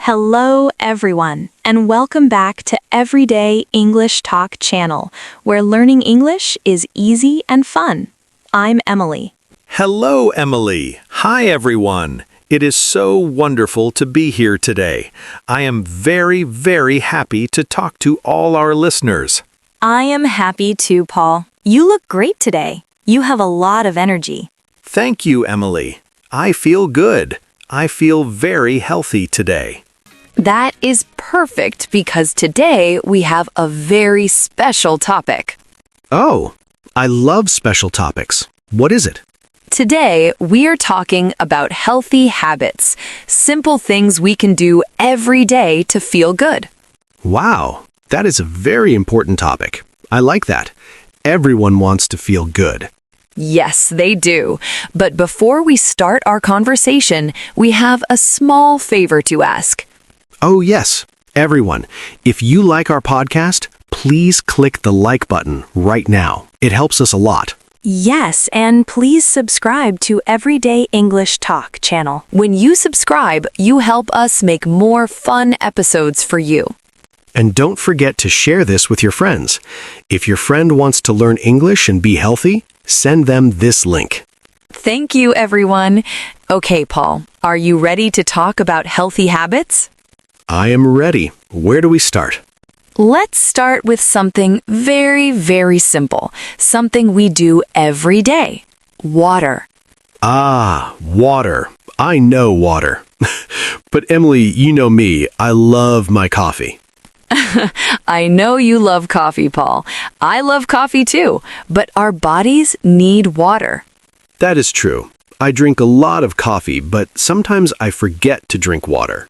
Hello, everyone, and welcome back to Everyday English Talk channel, where learning English is easy and fun. I'm Emily. Hello, Emily. Hi, everyone. It is so wonderful to be here today. I am very, very happy to talk to all our listeners. I am happy too, Paul. You look great today. You have a lot of energy. Thank you, Emily. I feel good. I feel very healthy today. That is perfect because today we have a very special topic. Oh, I love special topics. What is it? Today we are talking about healthy habits, simple things we can do every day to feel good. Wow, that is a very important topic. I like that. Everyone wants to feel good. Yes, they do. But before we start our conversation, we have a small favor to ask. Oh, yes. Everyone, if you like our podcast, please click the like button right now. It helps us a lot. Yes, and please subscribe to Everyday English Talk channel. When you subscribe, you help us make more fun episodes for you. And don't forget to share this with your friends. If your friend wants to learn English and be healthy, send them this link. Thank you, everyone. Okay, Paul, are you ready to talk about healthy habits? I am ready. Where do we start? Let's start with something very, very simple. Something we do every day. Water. Ah, water. I know water. But Emily, you know me. I love my coffee. I know you love coffee, Paul. I love coffee too, but our bodies need water. That is true. I drink a lot of coffee, but sometimes I forget to drink water.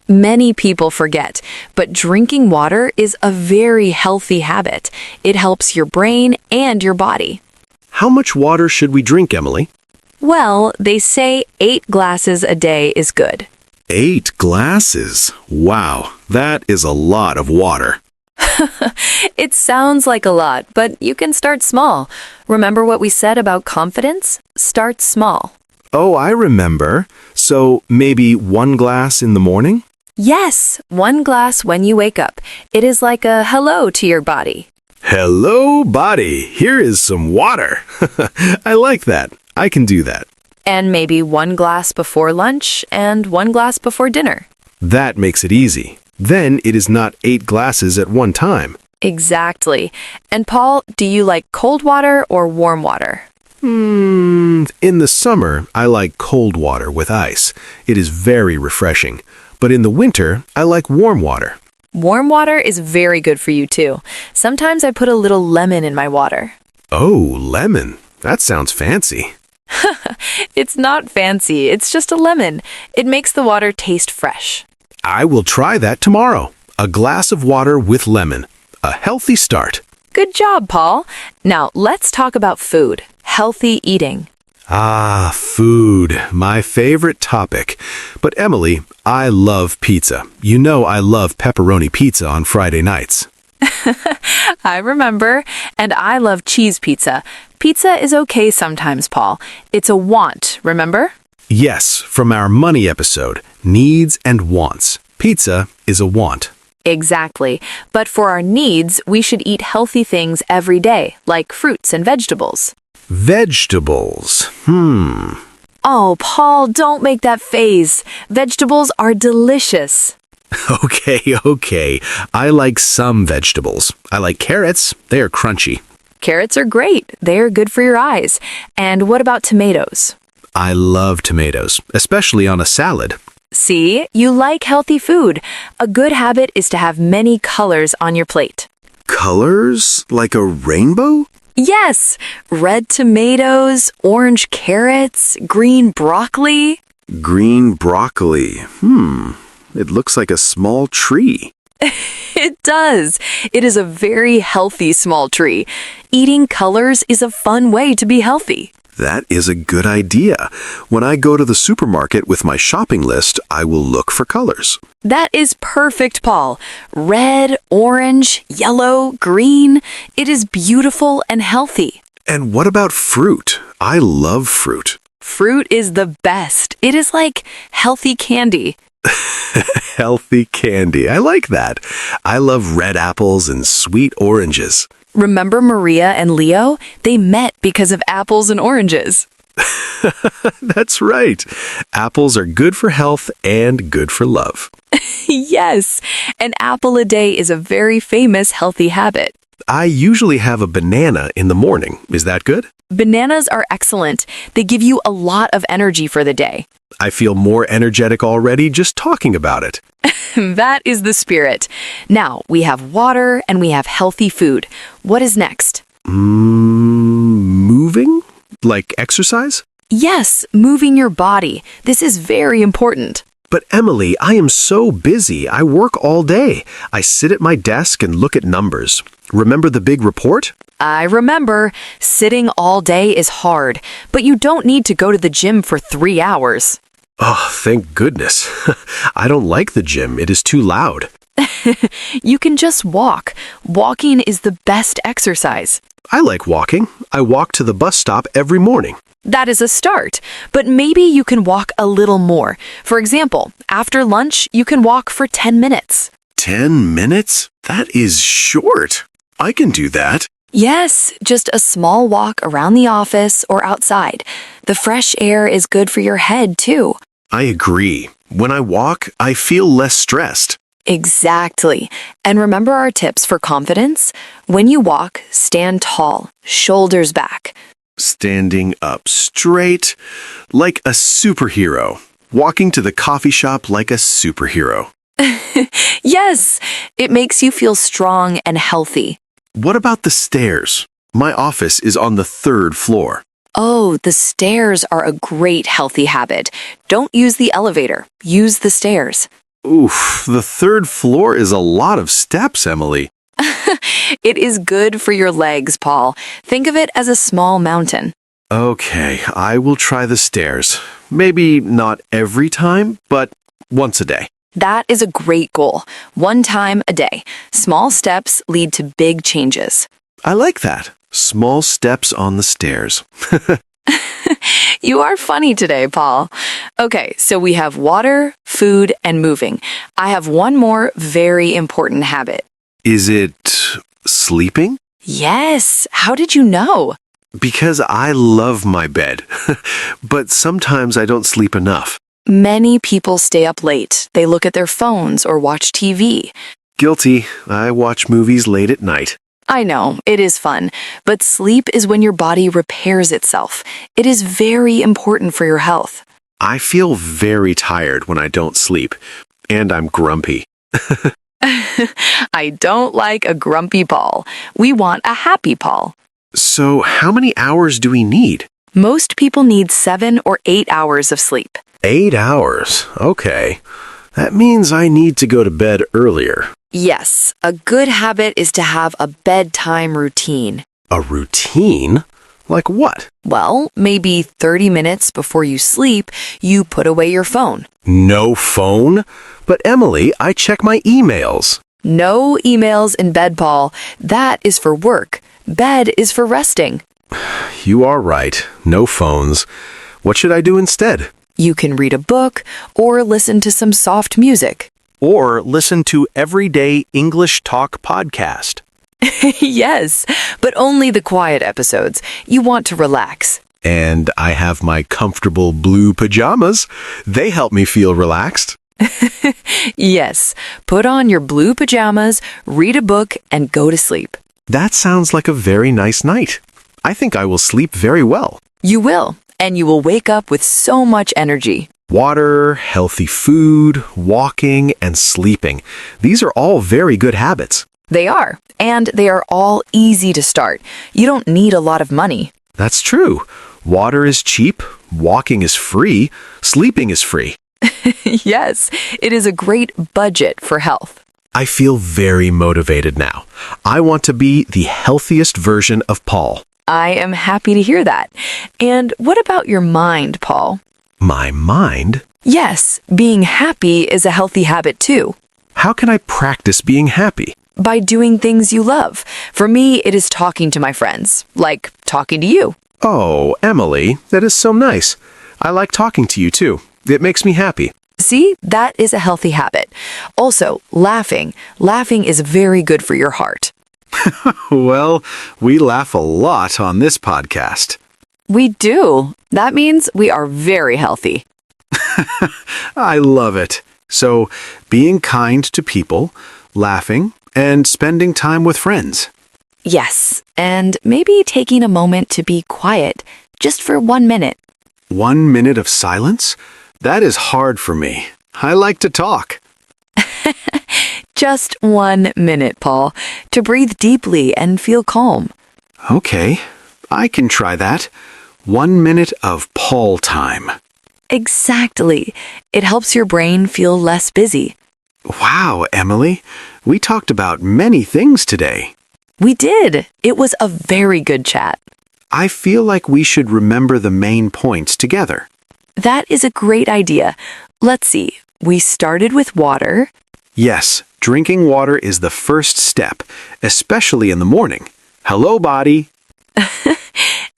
Many people forget, but drinking water is a very healthy habit. It helps your brain and your body. How much water should we drink, Emily? Well, they say 8 glasses a day is good. 8 glasses? Wow, that is a lot of water. It sounds like a lot, but you can start small. Remember what we said about confidence? Start small. Oh, I remember. So maybe 1 glass in the morning? Yes, 1 glass when you wake up. It is like a hello to your body. Hello, body. Here is some water. I like that. I can do that. And maybe 1 glass before lunch and 1 glass before dinner. That makes it easy. Then it is not 8 glasses at one time. Exactly. And Paul, do you like cold water or warm water? In the summer, I like cold water with ice. It is very refreshing. But in the winter, I like warm water. Warm water is very good for you too. Sometimes I put a little lemon in my water. Oh, lemon. That sounds fancy. It's not fancy, it's just a lemon. It makes the water taste fresh. I will try that tomorrow. A glass of water with lemon. A healthy start. Good job, Paul. Now, let's talk about food. Healthy eating. Ah, food. My favorite topic. But Emily, I love pizza. You know I love pepperoni pizza on Friday nights. I remember. And I love cheese pizza. Pizza is okay sometimes, Paul. It's a want, remember? Yes, from our money episode, needs and wants. Pizza is a want. Exactly. But for our needs, we should eat healthy things every day, like fruits and vegetables. Vegetables. Oh, Paul, don't make that face. Vegetables are delicious. Okay. I like some vegetables. I like carrots. They are crunchy. Carrots are great. They are good for your eyes. And what about tomatoes? I love tomatoes, especially on a salad. See, you like healthy food. A good habit is to have many colors on your plate. Colors? Like a rainbow? Yes, red tomatoes, orange carrots, green broccoli. Green broccoli. It looks like a small tree. It does. It is a very healthy small tree. Eating colors is a fun way to be healthy. That is a good idea. When I go to the supermarket with my shopping list, I will look for colors. That is perfect, Paul. Red, orange, yellow, green. It is beautiful and healthy. And what about fruit? I love fruit. Fruit is the best. It is like healthy candy. Healthy candy. I like that. I love red apples and sweet oranges. Remember Maria and Leo? They met because of apples and oranges. That's right. Apples are good for health and good for love. Yes, an apple a day is a very famous healthy habit. I usually have a banana in the morning. Is that good? Bananas are excellent. They give you a lot of energy for the day. I feel more energetic already just talking about it. That is the spirit. Now, we have water and we have healthy food. What is next? Moving? Like exercise? Yes, moving your body. This is very important. But Emily, I am so busy. I work all day. I sit at my desk and look at numbers. Remember the big report? I remember. Sitting all day is hard, but you don't need to go to the gym for 3 hours. Oh, thank goodness. I don't like the gym. It is too loud. You can just walk. Walking is the best exercise. I like walking. I walk to the bus stop every morning. That is a start, but maybe you can walk a little more. For example, after lunch, you can walk for 10 minutes. 10 minutes? That is short. I can do that. Yes, just a small walk around the office or outside. The fresh air is good for your head, too. I agree. When I walk, I feel less stressed. Exactly. And remember our tips for confidence? When you walk, stand tall, shoulders back. Standing up straight, like a superhero. Walking to the coffee shop like a superhero. Yes, it makes you feel strong and healthy. What about the stairs? My office is on the 3rd floor. Oh, the stairs are a great healthy habit. Don't use the elevator. Use the stairs. Oof, the 3rd floor is a lot of steps, Emily. It is good for your legs, Paul. Think of it as a small mountain. Okay, I will try the stairs. Maybe not every time, but once a day. That is a great goal. 1 time a day. Small steps lead to big changes. I like that. Small steps on the stairs. You are funny today, Paul. Okay, so we have water, food, and moving. I have one more very important habit. Is it sleeping? Yes. How did you know? Because I love my bed, but sometimes I don't sleep enough. Many people stay up late. They look at their phones or watch TV. Guilty. I watch movies late at night. I know, it is fun, but sleep is when your body repairs itself. It is very important for your health. I feel very tired when I don't sleep, and I'm grumpy. I don't like a grumpy Paul. We want a happy Paul. So, how many hours do we need? Most people need 7 or 8 hours of sleep. 8 hours. Okay. That means I need to go to bed earlier. Yes, a good habit is to have a bedtime routine. A routine? Like what? Well, maybe 30 minutes before you sleep, you put away your phone. No phone? But Emily, I check my emails. No emails in bed, Paul. That is for work. Bed is for resting. You are right. No phones. What should I do instead? You can read a book or listen to some soft music. Or listen to Everyday English Talk podcast. Yes, but only the quiet episodes. You want to relax. And I have my comfortable blue pajamas. They help me feel relaxed. Yes, put on your blue pajamas, read a book, and go to sleep. That sounds like a very nice night. I think I will sleep very well. You will, and you will wake up with so much energy. Water, healthy food, walking, and sleeping. These are all very good habits. They are, and they are all easy to start. You don't need a lot of money. That's true. Water is cheap, walking is free, sleeping is free. Yes, it is a great budget for health. I feel very motivated now. I want to be the healthiest version of Paul. I am happy to hear that. And what about your mind, Paul? My mind? Yes, being happy is a healthy habit too. How can I practice being happy? By doing things you love. For me, it is talking to my friends, like talking to you. Oh, Emily, that is so nice. I like talking to you too. It makes me happy. See, that is a healthy habit. Also, laughing. Laughing is very good for your heart. Well, we laugh a lot on this podcast. We do. That means we are very healthy. I love it. So, being kind to people, laughing, and spending time with friends. Yes, and maybe taking a moment to be quiet, just for 1 minute. 1 minute of silence? That is hard for me. I like to talk. Just 1 minute, Paul, to breathe deeply and feel calm. Okay, I can try that. 1 minute of Paul time. Exactly. It helps your brain feel less busy. Wow, Emily, we talked about many things today. We did. It was a very good chat. I feel like we should remember the main points together. That is a great idea. Let's see. We started with water. Yes, drinking water is the first step, especially in the morning. Hello, body.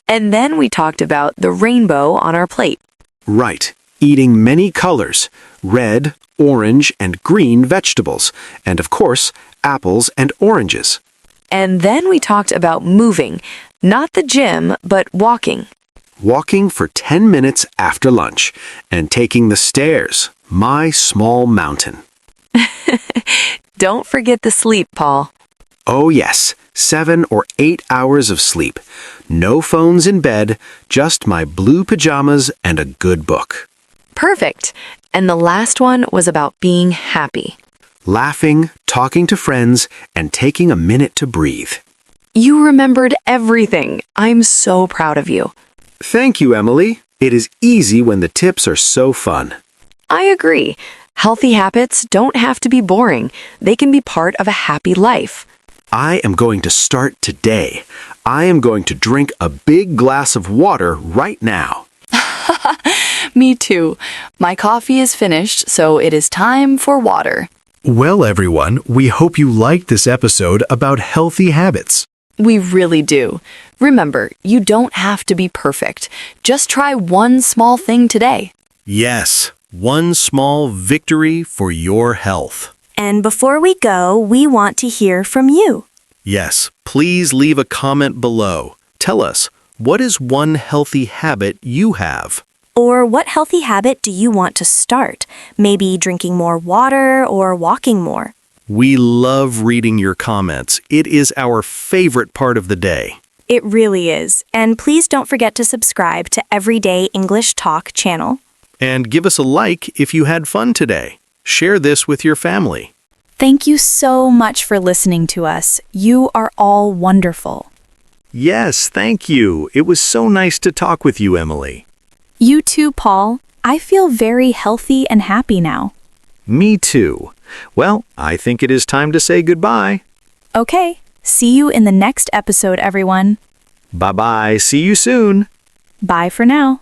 And then we talked about the rainbow on our plate. Right, eating many colors, red, orange, and green vegetables, and of course, apples and oranges. And then we talked about moving, not the gym, but walking. Walking for 10 minutes after lunch, and taking the stairs, my small mountain. Don't forget the sleep, Paul. Oh yes, 7 or 8 hours of sleep. No phones in bed, just my blue pajamas and a good book. Perfect. And the last one was about being happy. Laughing, talking to friends, and taking a minute to breathe. You remembered everything. I'm so proud of you. Thank you, Emily. It is easy when the tips are so fun. I agree. Healthy habits don't have to be boring. They can be part of a happy life. I am going to start today. I am going to drink a big glass of water right now. Me too. My coffee is finished, so it is time for water. Well, everyone, we hope you liked this episode about healthy habits. We really do. Remember, you don't have to be perfect. Just try one small thing today. Yes, one small victory for your health. And before we go, we want to hear from you. Yes, please leave a comment below. Tell us, what is one healthy habit you have? Or what healthy habit do you want to start? Maybe drinking more water or walking more. We love reading your comments. It is our favorite part of the day. It really is. And please don't forget to subscribe to Everyday English Talk channel. And give us a like if you had fun today. Share this with your family. Thank you so much for listening to us. You are all wonderful. Yes, thank you. It was so nice to talk with you, Emily. You too, Paul. I feel very healthy and happy now. Me too. Well, I think it is time to say goodbye. Okay, see you in the next episode, everyone. Bye-bye. See you soon. Bye for now.